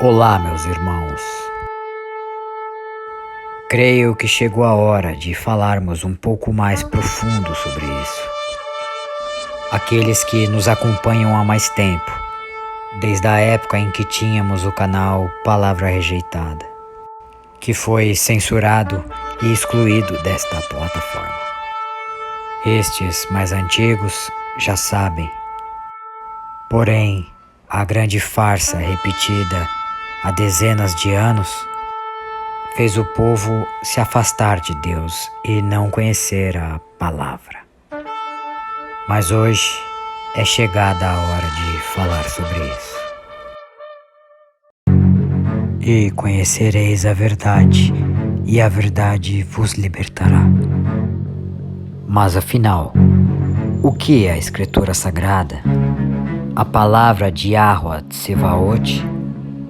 Olá, meus irmãos. Creio que chegou a hora de falarmos um pouco mais profundo sobre isso. Aqueles que nos acompanham há mais tempo, desde a época em que tínhamos o canal Palavra Rejeitada, que foi censurado e excluído desta plataforma. Estes mais antigos já sabem. Porém, a grande farsa repetida há dezenas de anos fez o povo se afastar de Deus e não conhecer a palavra. Mas hoje é chegada a hora de falar sobre isso. E conhecereis a verdade, e a verdade vos libertará. Mas afinal, o que é a Escritura Sagrada? A palavra de Yahweh Tsevaot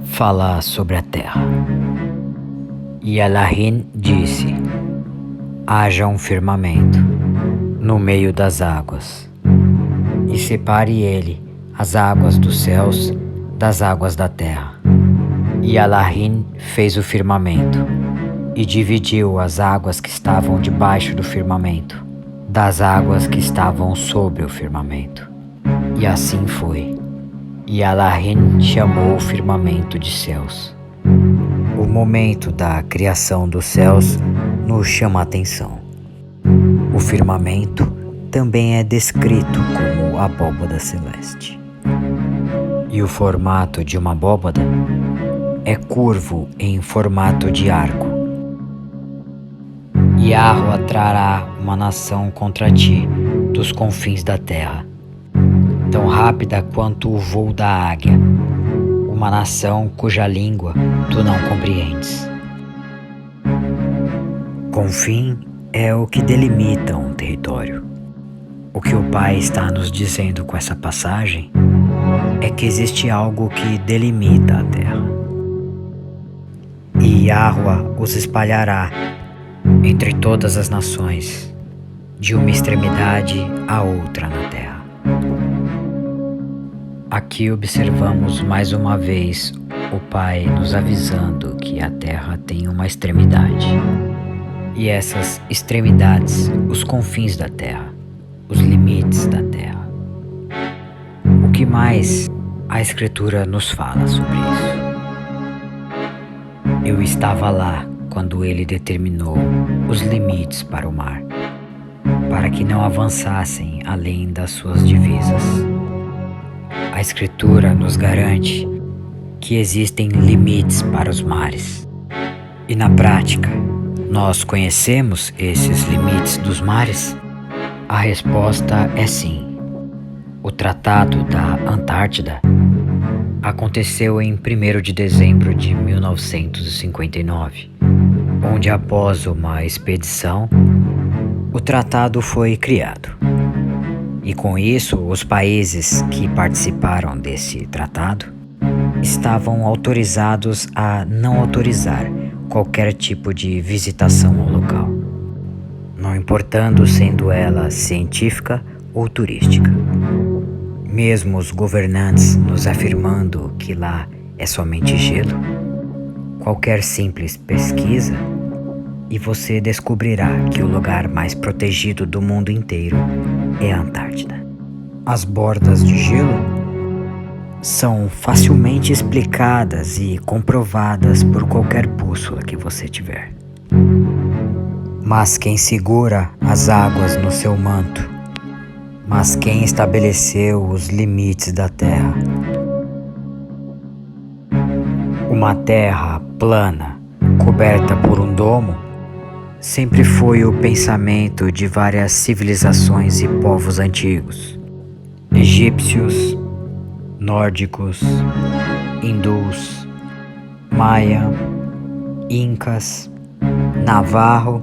fala sobre a terra. E Elohim disse: haja um firmamento no meio das águas, e separe ele as águas dos céus das águas da terra. E Elohim fez o firmamento, e dividiu as águas que estavam debaixo do firmamento das águas que estavam sobre o firmamento. E assim foi. E Elohim chamou o firmamento de céus. O momento da criação dos céus nos chama a atenção. O firmamento também é descrito como abóbada celeste. E o formato de uma abóbada é curvo em formato de arco. Yahweh trará uma nação contra ti dos confins da terra, tão rápida quanto o voo da águia, uma nação cuja língua tu não compreendes. Confim é o que delimita um território. O que o Pai está nos dizendo com essa passagem é que existe algo que delimita a terra. E Yahweh os espalhará entre todas as nações, de uma extremidade a outra na terra. Aqui observamos mais uma vez o Pai nos avisando que a terra tem uma extremidade. E essas extremidades, os confins da terra, os limites da terra. O que mais a Escritura nos fala sobre isso? Eu estava lá quando ele determinou os limites para o mar, para que não avançassem além das suas divisas. A Escritura nos garante que existem limites para os mares. E na prática, nós conhecemos esses limites dos mares? A resposta é sim. O Tratado da Antártida aconteceu em 1º de dezembro de 1959, onde após uma expedição, o tratado foi criado. E com isso, os países que participaram desse tratado estavam autorizados a não autorizar qualquer tipo de visitação ao local, não importando sendo ela científica ou turística. Mesmo os governantes nos afirmando que lá é somente gelo, qualquer simples pesquisa e você descobrirá que o lugar mais protegido do mundo inteiro é a Antártida. As bordas de gelo são facilmente explicadas e comprovadas por qualquer bússola que você tiver. Mas quem segura as águas no seu manto? Mas quem estabeleceu os limites da terra? Uma terra plana, coberta por um domo, sempre foi o pensamento de várias civilizações e povos antigos. Egípcios, nórdicos, hindus, maia, incas, navarro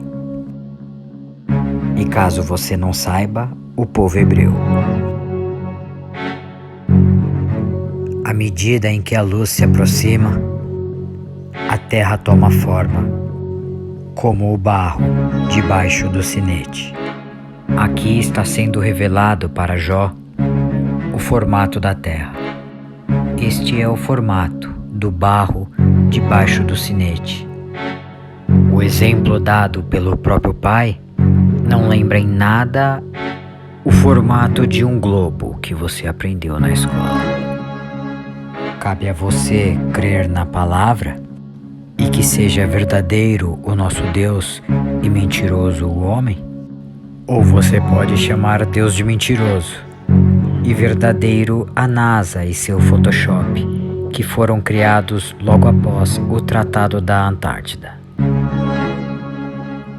e, caso você não saiba, o povo hebreu. À medida em que a luz se aproxima, a terra toma forma, como o barro debaixo do sinete. Aqui está sendo revelado para Jó o formato da terra. Este é o formato do barro debaixo do sinete. O exemplo dado pelo próprio pai não lembra em nada o formato de um globo que você aprendeu na escola. Cabe a você crer na palavra e que seja verdadeiro o nosso Deus e mentiroso o homem? Ou você pode chamar Deus de mentiroso e verdadeiro a NASA e seu Photoshop, que foram criados logo após o Tratado da Antártida.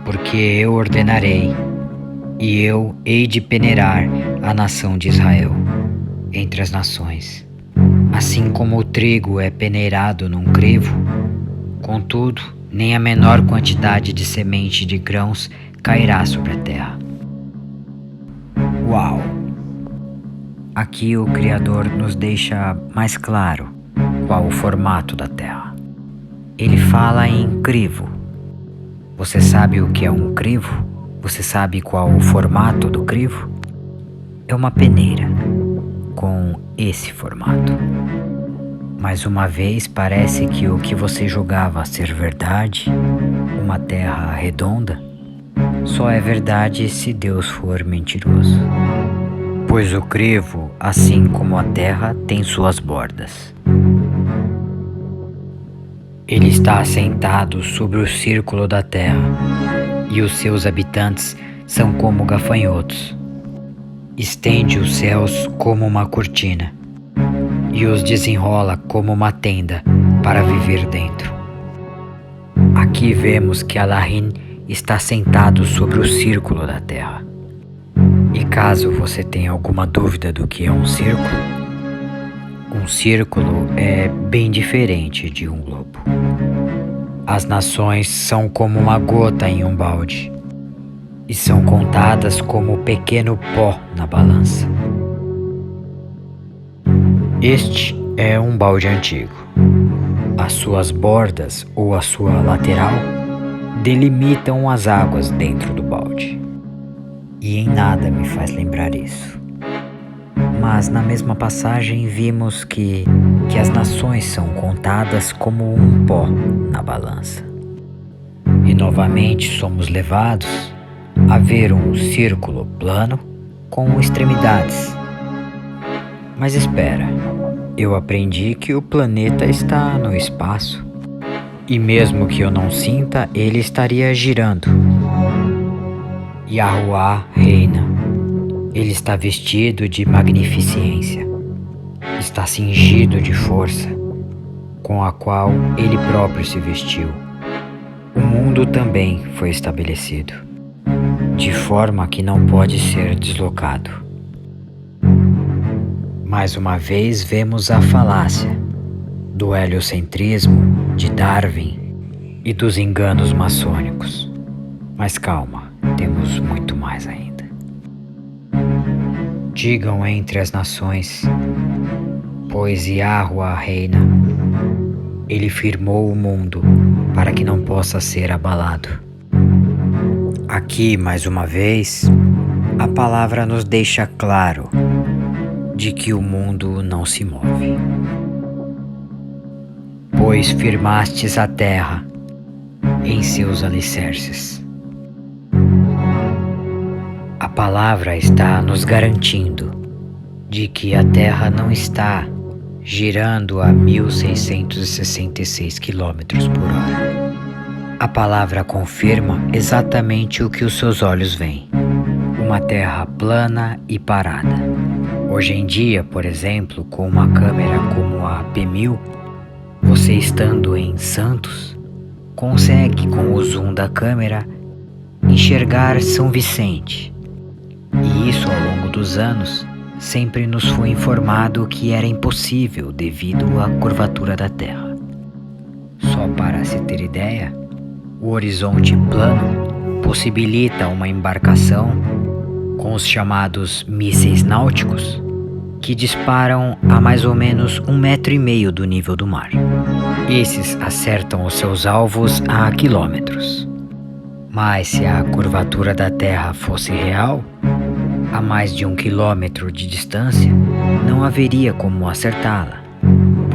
Porque eu ordenarei, e eu hei de peneirar a nação de Israel entre as nações, assim como o trigo é peneirado num crivo. Contudo, nem a menor quantidade de semente de grãos cairá sobre a terra. Uau! Aqui o Criador nos deixa mais claro qual o formato da terra. Ele fala em crivo. Você sabe o que é um crivo? Você sabe qual o formato do crivo? É uma peneira com esse formato. Mais uma vez parece que o que você julgava ser verdade, uma terra redonda, só é verdade se Deus for mentiroso. Pois o crivo, assim como a terra, tem suas bordas. Ele está assentado sobre o círculo da terra, e os seus habitantes são como gafanhotos. Estende os céus como uma cortina, e os desenrola como uma tenda para viver dentro. Aqui vemos que Elohim está sentado sobre o círculo da terra. E caso você tenha alguma dúvida do que é um círculo é bem diferente de um globo. As nações são como uma gota em um balde, e são contadas como pequeno pó na balança. Este é um balde antigo. As suas bordas ou a sua lateral delimitam as águas dentro do balde. E em nada me faz lembrar isso. Mas na mesma passagem vimos que as nações são contadas como um pó na balança. E novamente somos levados a ver um círculo plano com extremidades. Mas espera, eu aprendi que o planeta está no espaço. E mesmo que eu não sinta, ele estaria girando. Yahuwah reina. Ele está vestido de magnificência. Está cingido de força, com a qual ele próprio se vestiu. O mundo também foi estabelecido, de forma que não pode ser deslocado. Mais uma vez vemos a falácia do heliocentrismo de Darwin e dos enganos maçônicos. Mas calma, temos muito mais ainda. Digam entre as nações, pois Yahuwah reina. Ele firmou o mundo para que não possa ser abalado. Aqui, mais uma vez, a palavra nos deixa claro de que o mundo não se move. Pois firmastes a terra em seus alicerces. A palavra está nos garantindo de que a Terra não está girando a 1.666 km por hora. A palavra confirma exatamente o que os seus olhos veem: uma Terra plana e parada. Hoje em dia, por exemplo, com uma câmera como a P1000, você estando em Santos, consegue com o zoom da câmera enxergar São Vicente. E isso, ao longo dos anos, sempre nos foi informado que era impossível devido à curvatura da Terra. Só para se ter ideia, o horizonte plano possibilita uma embarcação com os chamados mísseis náuticos que disparam a mais ou menos 1,5 metro do nível do mar. Esses acertam os seus alvos a quilômetros. Mas se a curvatura da Terra fosse real, a mais de 1 quilômetro de distância, não haveria como acertá-la,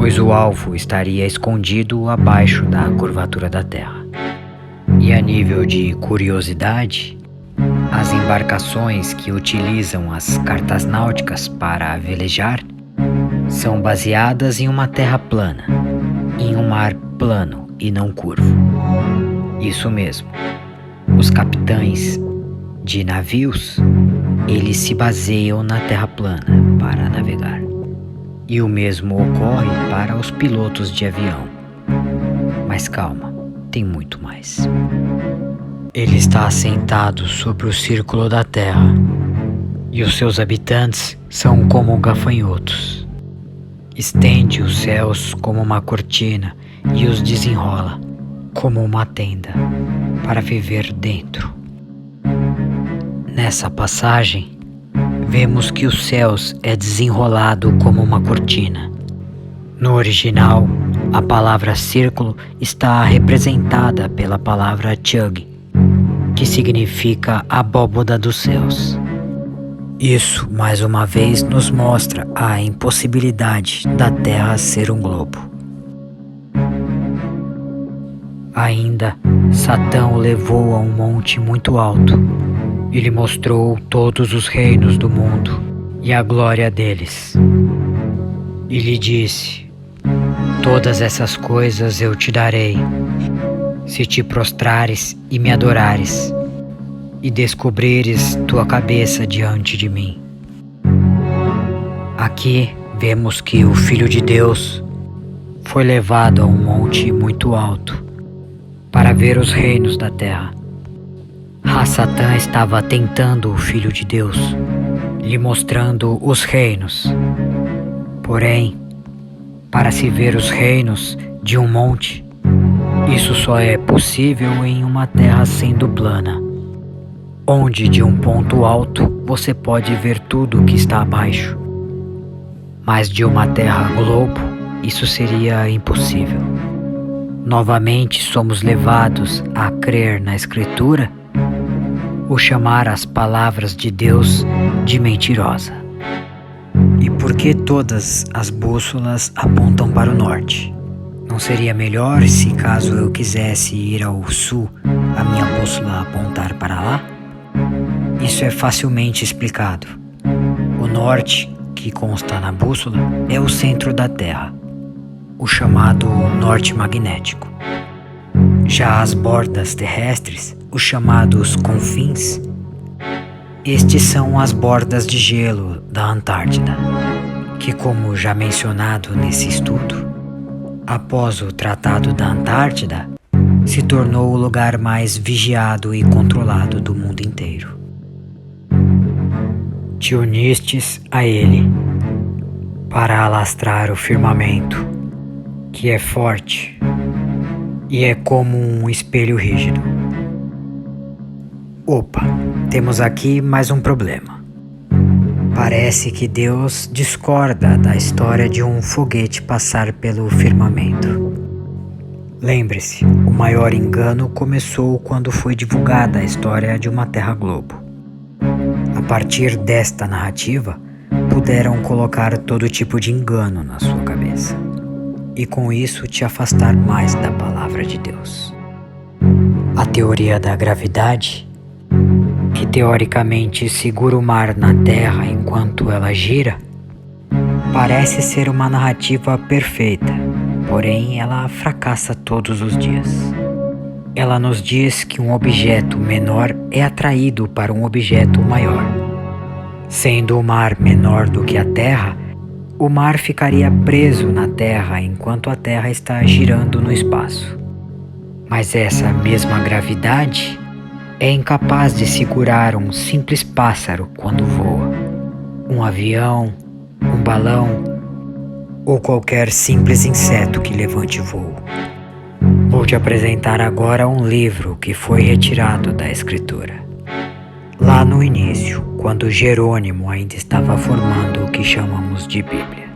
pois o alvo estaria escondido abaixo da curvatura da Terra. E a nível de curiosidade, as embarcações que utilizam as cartas náuticas para velejar são baseadas em uma terra plana, em um mar plano e não curvo. Isso mesmo, os capitães de navios, eles se baseiam na terra plana para navegar. E o mesmo ocorre para os pilotos de avião. Mas calma, tem muito mais. Ele está assentado sobre o círculo da Terra, e os seus habitantes são como gafanhotos. Estende os céus como uma cortina e os desenrola como uma tenda para viver dentro. Nessa passagem, vemos que os céus é desenrolado como uma cortina. No original, a palavra círculo está representada pela palavra chug, que significa abóboda dos céus. Isso, mais uma vez, nos mostra a impossibilidade da Terra ser um globo. Ainda, Satã o levou a um monte muito alto e lhe mostrou todos os reinos do mundo e a glória deles. E lhe disse: todas essas coisas eu te darei, se te prostrares e me adorares, e descobrires tua cabeça diante de mim. Aqui vemos que o Filho de Deus foi levado a um monte muito alto para ver os reinos da terra. Satã estava tentando o Filho de Deus, lhe mostrando os reinos. Porém, para se ver os reinos de um monte, isso só é possível em uma terra sendo plana, onde de um ponto alto você pode ver tudo o que está abaixo. Mas de uma terra globo, isso seria impossível. Novamente somos levados a crer na Escritura ou chamar as palavras de Deus de mentirosa. E por que todas as bússolas apontam para o norte? Não seria melhor se, caso eu quisesse ir ao sul, a minha bússola apontar para lá? Isso é facilmente explicado. O norte, que consta na bússola, é o centro da Terra, o chamado norte magnético. Já as bordas terrestres, os chamados confins, estes são as bordas de gelo da Antártida, que, como já mencionado nesse estudo, após o Tratado da Antártida, se tornou o lugar mais vigiado e controlado do mundo inteiro. Te unistes a ele para alastrar o firmamento, que é forte e é como um espelho rígido. Opa, temos aqui mais um problema. Parece que Deus discorda da história de um foguete passar pelo firmamento. Lembre-se, o maior engano começou quando foi divulgada a história de uma Terra Globo. A partir desta narrativa, puderam colocar todo tipo de engano na sua cabeça, e com isso te afastar mais da palavra de Deus. A teoria da gravidade, que teoricamente segura o mar na Terra enquanto ela gira, parece ser uma narrativa perfeita, porém ela fracassa todos os dias. Ela nos diz que um objeto menor é atraído para um objeto maior. Sendo o mar menor do que a Terra, o mar ficaria preso na Terra enquanto a Terra está girando no espaço. Mas essa mesma gravidade é incapaz de segurar um simples pássaro quando voa, um avião, um balão ou qualquer simples inseto que levante voo. Vou te apresentar agora um livro que foi retirado da Escritura. Lá no início, quando Jerônimo ainda estava formando o que chamamos de Bíblia.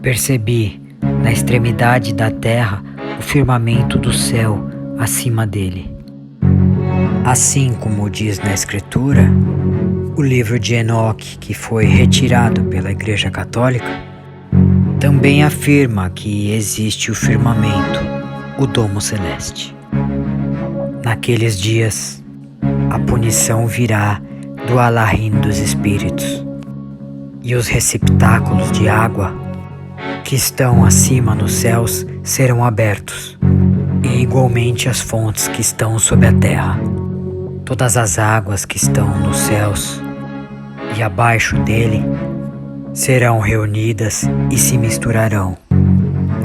Percebi, na extremidade da terra, o firmamento do céu acima dele. Assim como diz na Escritura, o livro de Enoque, que foi retirado pela Igreja Católica, Também afirma que existe o firmamento, o domo celeste. Naqueles dias, a punição virá do Alahim dos espíritos, e os receptáculos de água que estão acima nos céus serão abertos, e igualmente as fontes que estão sob a terra. Todas as águas que estão nos céus e abaixo dele serão reunidas e se misturarão.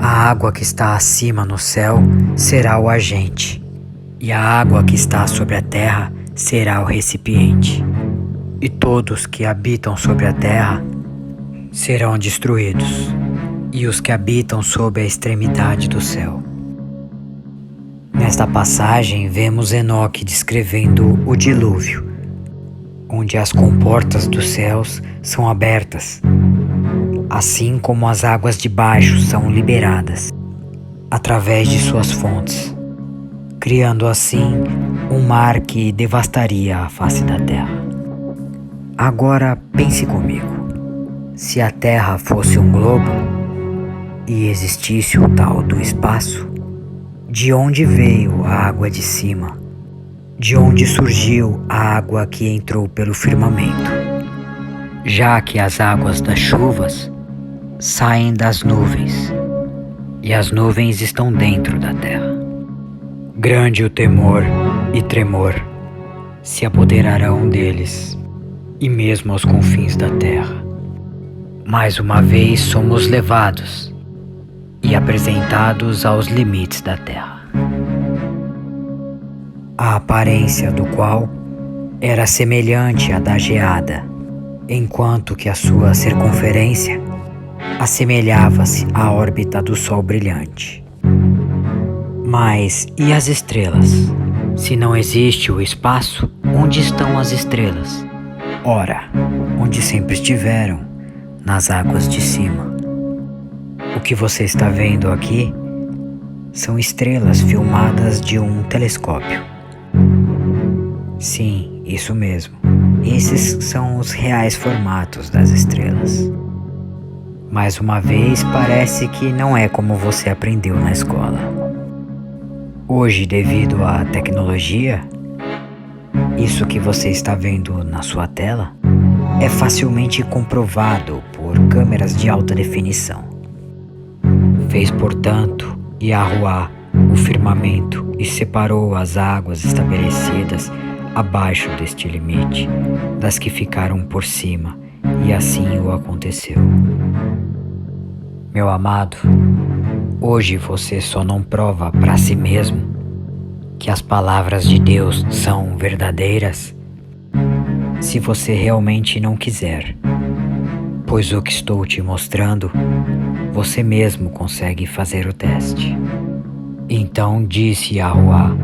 A água que está acima no céu será o agente, e a água que está sobre a terra será o recipiente. E todos que habitam sobre a terra serão destruídos, e os que habitam sob a extremidade do céu. Nesta passagem vemos Enoque descrevendo o dilúvio, onde as comportas dos céus são abertas, assim como as águas de baixo são liberadas através de suas fontes, criando assim um mar que devastaria a face da terra. Agora pense comigo, se a terra fosse um globo e existisse o tal do espaço, de onde veio a água de cima? De onde surgiu a água que entrou pelo firmamento? Já que as águas das chuvas saem das nuvens, e as nuvens estão dentro da terra. Grande o temor e tremor se apoderarão deles, e mesmo aos confins da terra. Mais uma vez somos levados e apresentados aos limites da terra, a aparência do qual era semelhante à da geada, enquanto que a sua circunferência assemelhava-se à órbita do Sol brilhante. Mas e as estrelas? Se não existe o espaço, onde estão as estrelas? Ora, onde sempre estiveram, nas águas de cima. O que você está vendo aqui são estrelas filmadas de um telescópio. Sim, isso mesmo. Esses são os reais formatos das estrelas. Mais uma vez, parece que não é como você aprendeu na escola. Hoje, devido à tecnologia, isso que você está vendo na sua tela é facilmente comprovado por câmeras de alta definição. Fez, portanto, Yahuwah o firmamento e separou as águas estabelecidas abaixo deste limite das que ficaram por cima, e assim o aconteceu. Meu amado, hoje você só não prova para si mesmo que as palavras de Deus são verdadeiras se você realmente não quiser, pois o que estou te mostrando, você mesmo consegue fazer o teste. Então disse Yahuwah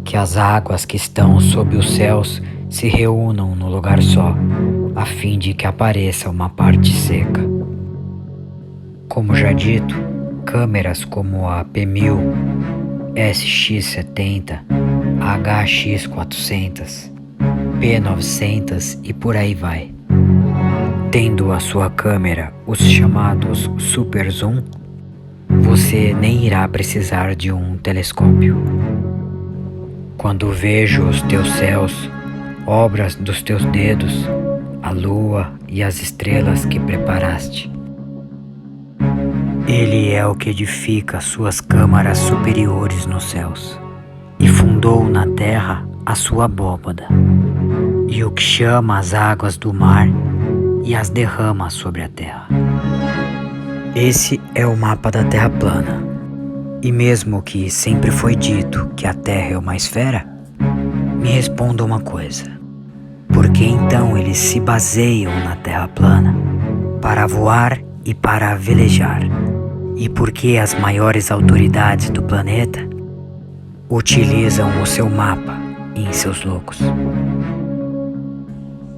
que as águas que estão sob os céus se reúnam no lugar só, a fim de que apareça uma parte seca. Como já dito, câmeras como a P1000, SX70, HX400, P900 e por aí vai, tendo a sua câmera os chamados Super Zoom, você nem irá precisar de um telescópio. Quando vejo os teus céus, obras dos teus dedos, a lua e as estrelas que preparaste, Ele é o que edifica suas câmaras superiores nos céus, e fundou na terra a sua abóbada, e o que chama as águas do mar e as derrama sobre a terra. Esse é o mapa da Terra plana. E mesmo que sempre foi dito que a Terra é uma esfera, me responda uma coisa: por que então eles se baseiam na Terra plana para voar e para velejar? E por que as maiores autoridades do planeta utilizam o seu mapa em seus logos?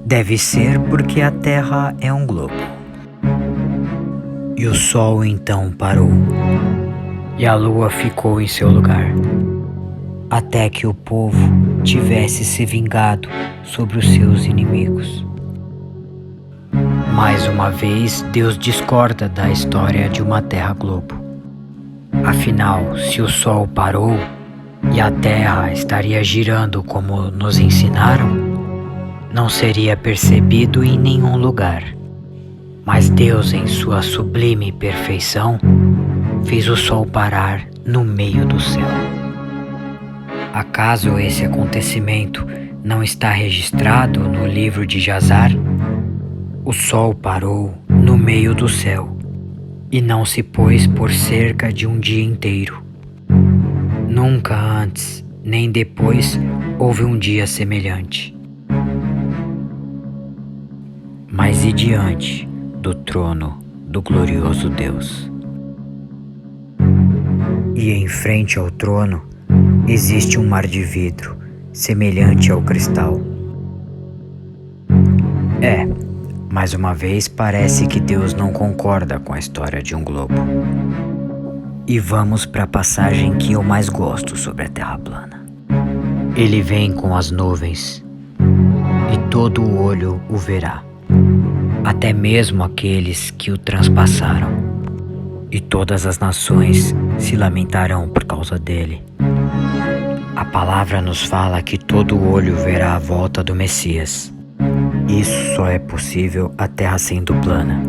Deve ser porque a Terra é um globo. E o Sol então parou, e a Lua ficou em seu lugar, até que o povo tivesse se vingado sobre os seus inimigos. Mais uma vez, Deus discorda da história de uma Terra-globo. Afinal, se o Sol parou e a Terra estaria girando como nos ensinaram, não seria percebido em nenhum lugar. Mas Deus, em sua sublime perfeição, fez o Sol parar no meio do céu. Acaso esse acontecimento não está registrado no livro de Jazar? O Sol parou no meio do céu e não se pôs por cerca de um dia inteiro. Nunca antes nem depois houve um dia semelhante. Mas e diante do trono do glorioso Deus? E em frente ao trono existe um mar de vidro, semelhante ao cristal. Mais uma vez parece que Deus não concorda com a história de um globo. E vamos para a passagem que eu mais gosto sobre a Terra plana. Ele vem com as nuvens, e todo o olho o verá, até mesmo aqueles que o transpassaram, e todas as nações se lamentarão por causa dele. A palavra nos fala que todo olho verá a volta do Messias. Isso só é possível a Terra sendo plana.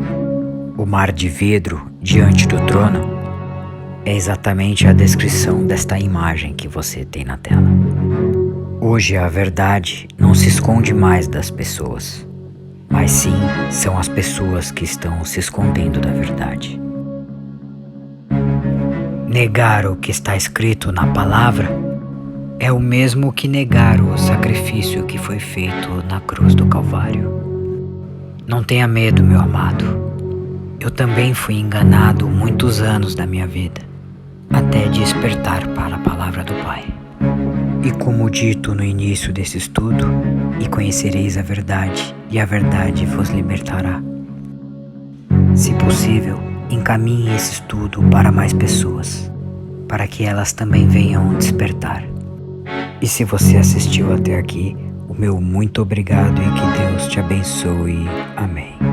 O mar de vidro diante do trono é exatamente a descrição desta imagem que você tem na tela. Hoje a verdade não se esconde mais das pessoas, mas sim são as pessoas que estão se escondendo da verdade. Negar o que está escrito na palavra é o mesmo que negar o sacrifício que foi feito na cruz do Calvário. Não tenha medo, meu amado. Eu também fui enganado muitos anos da minha vida, até despertar para a palavra do Pai. E como dito no início desse estudo, e conhecereis a verdade, e a verdade vos libertará. Se possível, encaminhe esse estudo para mais pessoas, para que elas também venham despertar. E se você assistiu até aqui, o meu muito obrigado e que Deus te abençoe. Amém.